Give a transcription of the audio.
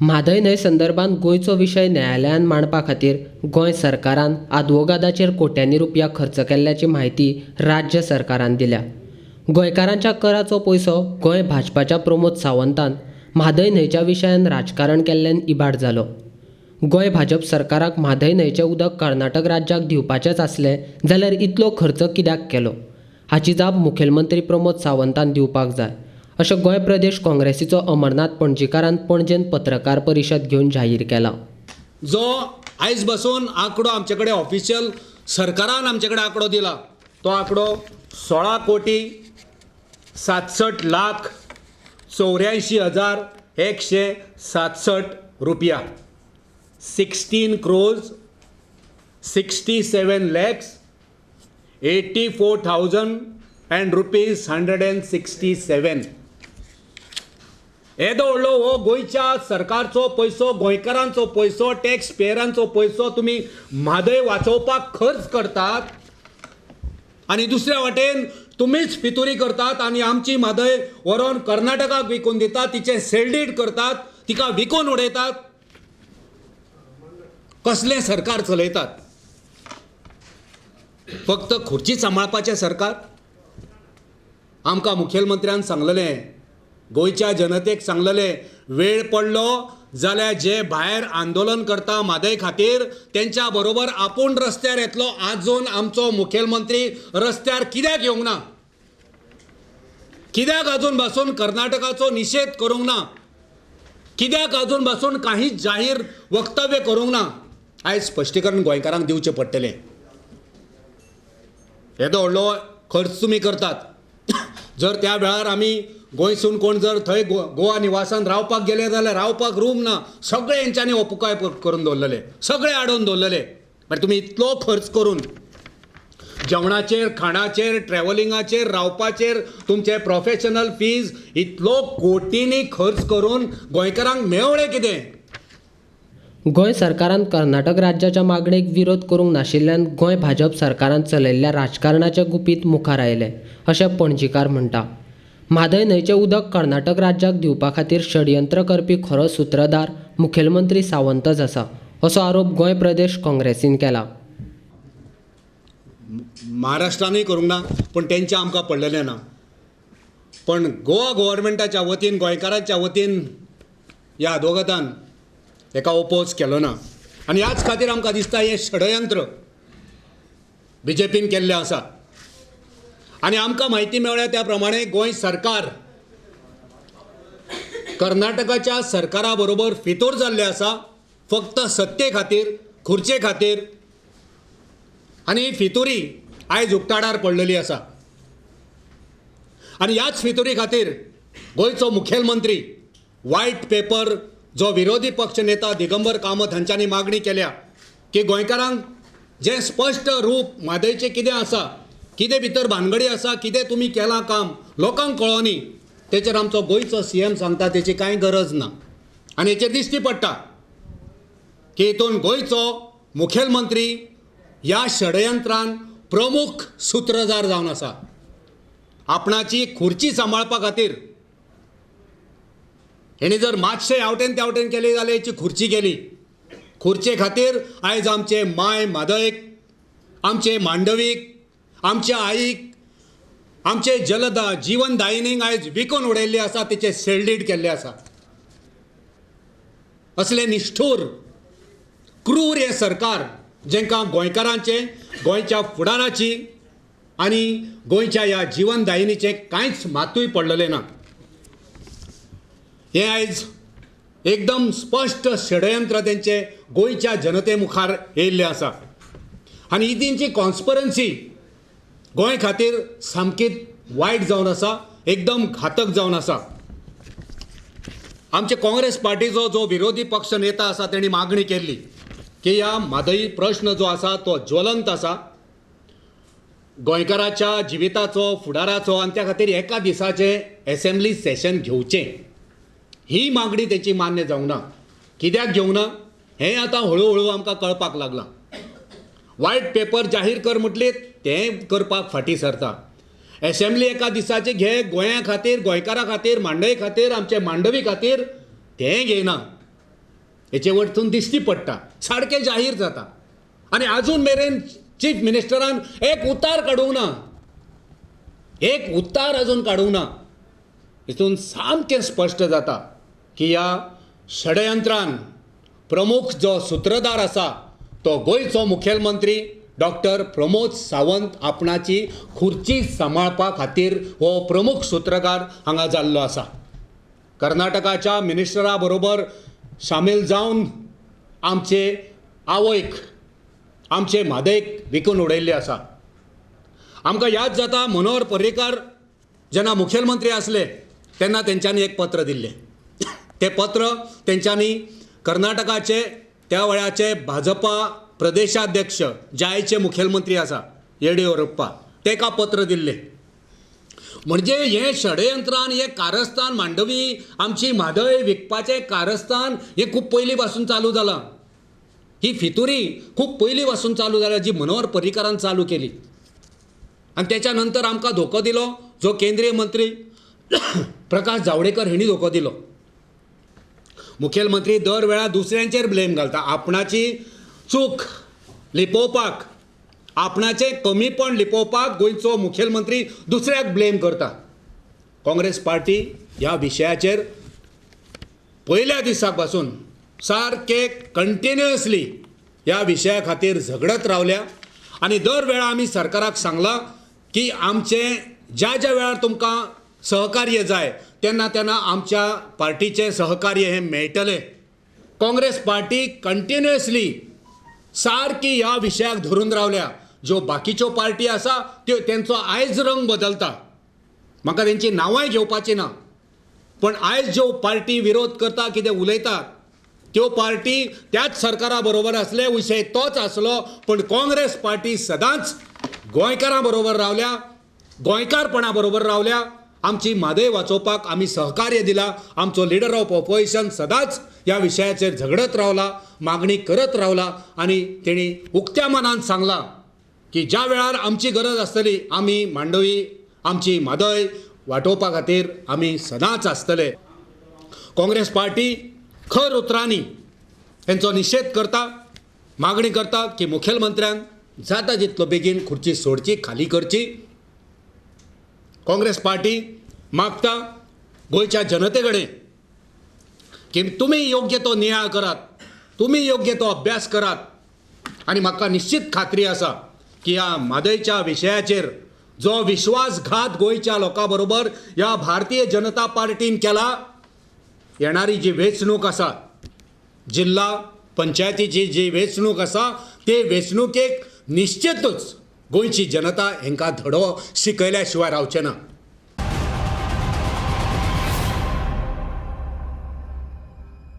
म्हादय न्हंय संदर्भात गोंयचो विशय न्यायालयांत मांडपा खातीर गोंय सरकारान आदवोगादाचेर कोट्यांनी रुपया खर्च केल्ल्याची म्हायती राज्य सरकारान दिल्या. गोंयकारांच्या कराचो पयसो गोंय भाजपाच्या प्रमोद सावंतान म्हादय न्हंयच्या विशयान राजकारण केल्ल्यान इबाड जालो. गोंय भाजप सरकाराक म्हादय न्हंयचें उदक कर्नाटक राज्याक दिवपाचेंच आसलें जाल्यार इतलो खर्च कित्याक केलो हाची जाप मुखेलमंत्री प्रमोद सावंतान दिवपाक जाय अशें गोंय प्रदेश काँग्रेसीचो अमरनाथ पणजीकारान पणजेंत पत्रकार परिशद घेवन जाहीर केला. जो आयज बसून आंकडो आमचे कडेन ऑफिशियल सरकारान आमचे कडेन आंकडो दिला तो आंकडो 16,84,167 रुपया 16,84,167 येदो व्हडलो हो गोंयच्या सरकारचो पयसो, गोंयकारांचो पयसो, टॅक्स पेयरांचो पयसो तुमी म्हादय वाचोवपाक खर्च करतात आनी दुसऱ्या वाटेन तुमीच फितुरी करतात आनी आमची म्हादय व्हरोन कर्नाटकाक विकून दितात, तिचे सेल करतात, तिका विकून उडयतात. कसलें सरकार चलयतात? फक्त खुर्ची सांबाळपाचें सरकार? आमकां मुखेलमंत्र्यान सांगलेलें, गोंयच्या जनतेक सांगलेलें, वेळ पडलो जाल्यार जे भायर आंदोलन करता म्हादय खातीर तेंच्या बरोबर आपूण रस्त्यार येतलो. आजून आमचो मुखेलमंत्री रस्त्यार कित्याक येवंक ना? कित्याक आजून पासून कर्नाटकाचो निशेध करूंक ना? कित्याक आजून पासून काहीच जाहीर वक्तव्य करूंक ना? आयज स्पश्टीकरण गोंयकारांक दिवचें पडटलें. येदो व्हडलो खर्च तुमी करतात. जर त्या वेळार आमी गोंयसून कोण जर थंय गोवा निवासान रावपाक गेले जाल्यार रावपाक रूम ना, सगळे हेंच्यांनी ओपुकाय करून दवरलेले, सगळे आडोवन दवरलेले. मागीर तुमी इतलो खर्च करून जेवणाचेर, खाणाचेर, ट्रॅव्हलिंगाचेर, रावपाचेर तुमचे प्रोफेशनल फीज इतलो कोटींनी खर्च करून गोंयकारांक मेळ्ळें कितें? गोंय सरकारान कर्नाटक राज्याच्या मागणेक विरोध करूंक नाशिल्ल्यान गोंय भाजप सरकारान चलयल्ल्या राजकारणाचे गुपीत मुखार आयले अशें पणजीकार म्हणटा. म्हादय न्हंयचें उदक कर्नाटक राज्याक दिवपा खातीर षडयंत्र करपी खरो सूत्रधार मुखेलमंत्री सावंतच आसा असो आरोप गोंय प्रदेश काँग्रेसीन केला. महाराष्ट्रानूय करूंक ना, पण तेंचें आमकां पडलेलें ना. पण गोवा गव्हर्मेंटाच्या वतीन, गोंयकारांच्या वतीन ह्या आदवोगादान हेका ओपोज केलो ना. आनी ह्याच खातीर आमकां दिसता हें षडयंत्र BJPन केल्लें आसा. आनी आमकां म्हायती मेळ्ळ्या त्या प्रमाणे गोंय सरकार कर्नाटकाच्या सरकारा बरोबर फितूर जाल्लें आसा फक्त सत्ते खातीर, खुर्चे खातीर. आनी ही फितुरी आयज उक्ताडार पडलेली आसा. आनी ह्याच फितुरी खातीर गोंयचो मुखेलमंत्री व्हायट पेपर जो विरोधी पक्ष नेता दिगंबर कामत हांच्यांनी मागणी केल्या की गोंयकारांक जें स्पश्ट रूप म्हादयचें कितें आसा, कितें भितर भानगडी आसा, कितें तुमी केलां काम लोकांक कळोनी, तेचेर आमचो गोंयचो CM सांगता तेची कांय गरज ना. आनी हेचेर दिश्टी पडटा की हितून गोंयचो मुखेलमंत्री ह्या षडयंत्रान प्रमुख सूत्रधार जावन आसा. आपणाची खुर्ची सांबाळपा खातीर हेणी जर मातशें हेवटेन तेवटेन केली जाल्यार हेची खुर्ची गेली. खुर्चे खातीर आयज आमचे माय म्हादयक, आमचे मांडवीक, आमच्या आईक, आमचे जीवनदायिनीक आयज विकून उडयल्ली आसा, तिचे सेल केल्ले आसा. असले निष्ठूर, क्रूर हे सरकार जेंकां गोंयकारांचे, गोंयच्या फुडाराची आनी गोंयच्या ह्या जीवनदायिनीचें कांयच मातूय पडलेलें ना. हे आयज एकदम स्पश्ट षडयंत्र तेंचे गोंयच्या जनते मुखार येयल्लें आसा. आनी ही तेंची कॉन्स्परन्सी गोंय खातीर सामकीच वायट जावन आसा, एकदम घातक जावन आसा. आमचे काँग्रेस पार्टीचो जो विरोधी पक्ष नेता आसा तेणी मागणी केल्ली की ह्या म्हादय प्रश्न जो आसा तो ज्वलंत आसा, गोंयकाराच्या जिविताचो, फुडाराचो, आनी त्या खातीर एका दिसाचें असेंब्ली सेशन घेवचें. ही मागणी तेची मान्य जावंक ना. कित्याक घेवंक ना हें आतां हळू आमकां कळपाक लागलां. व्हायट पेपर जाहीर कर म्हटलें तें करपाक फाटीं सरता. असेंब्ली एका दिसाची घे गोंया खातीर, गोंयकारा खातीर, मांडय खातीर, आमचे मांडवी खातीर, तें घेयना. हेचे वरतून दिश्टी पडटा, सारकें जाहीर जाता. आनी आजून मेरेन चीफ मिनिस्टरान एक उतार काडूंक ना, एक उतार अजून काडूंक ना. हितून सामकें स्पश्ट जाता की ह्या षडयंत्रान प्रमुख जो सूत्रधार आसा तो गोंयचो मुखेलमंत्री डॉक्टर प्रमोद सावंत आपणाची खुर्ची सांबाळपा खातीर हो प्रमुख सूत्रधार हांगा जाल्लो आसा. कर्नाटकाच्या मिनिस्टरा बरोबर शामील जावन आमचे आवयक, आमचे म्हादयक विकून उडयल्ले आसा. आमकां याद जाता मनोहर पर्रीकार जेन्ना मुखेलमंत्री आसले तेन्ना तेंच्यांनी एक पत्र दिल्लें. तें पत्र तेंच्यांनी कर्नाटकाचे त्या वेळाचे भाजपा प्रदेशाध्यक्ष जे आयचे मुखेलमंत्री आसा येडियुरप्पा तेका पत्र दिल्लें. म्हणजे हें षडयंत्रान हें कारस्थान मांडवी आमची म्हादय विकपाचें कारस्थान हें खूब पयलीं पासून चालू जालां. ही फितुरी खूब पयलीं पासून चालू जाल्या जी मनोहर पर्रीकारान चालू केली. आनी तेच्या नंतर आमकां धोको दिलो जो केंद्रीय मंत्री प्रकाश जावडेकर हेणी धोको दिलो. मुखेलमंत्री दर वेळा दुसऱ्यांचेर ब्लेम घालता, आपणाची चूक लिपोवपाक, आपणाचें कमीपण लिपोवपाक गोंयचो मुखेलमंत्री दुसऱ्याक ब्लेम करता. काँग्रेस पार्टी ह्या विशयाचेर पयल्या दिसा पासून सारके कंटिन्युअसली ह्या विशया खातीर झगडत रावल्या. आनी दर वेळा आमी सरकाराक सांगलां की आमचें ज्या ज्या वेळार तुमकां सहकार्य जाय तेन्ना तेन्ना आमच्या पार्टीचें सहकार्य हें मेळटलें. काँग्रेस पार्टी कंटिन्युअसली सारकी ह्या विशयाक धरून रावल्या. ज्यो बाकीच्यो पार्टी आसा त्यो तेंचो आयज रंग बदलता, म्हाका तेंची नांवांय घेवपाची ना, पण आयज ज्यो पार्टी विरोध करता कितें उलयतात त्यो पार्टी त्याच सरकारा बरोबर आसले, विशय तोच आसलो, पण काँग्रेस पार्टी सदांच गोंयकारां बरोबर रावल्या, गोंयकारपणा बरोबर रावल्या. आमची म्हादय वाचोवपाक आमी सहकार्य दिलां. आमचो लिडर ऑफ ऑपोजिशन सदांच ह्या विशयाचेर झगडत रावला, मागणी करत रावला. आनी तेणी उक्त्या मनान सांगलां की ज्या वेळार आमची गरज आसतली आमी मांडवी आमची म्हादय वाटोवपा खातीर आमी सदांच आसतले. काँग्रेस पार्टी खर उतरांनी हेंचो निशेध करता, मागणी करता की मुखेलमंत्र्यान जाता जितलो बेगीन खुर्ची सोडची, खाली करची. काँग्रेस पार्टी मागता गोंयच्या जनते कडेन की तुमी योग्य तो नियाळ करात, तुमी योग्य तो अभ्यास करात. आनी म्हाका निश्चित खात्री आसा की ह्या म्हादयच्या विशयाचेर जो विश्वासघात गोंयच्या लोकां बरोबर ह्या भारतीय जनता पार्टीन केला, येणारी जी वेंचणूक आसा, जिल्हा पंचायतीची जी वेंचणूक आसा, ते वेंचणुकेक निश्चितूच गोंयची जनता हेंकां धडो शिकयल्या शिवाय रावचे ना.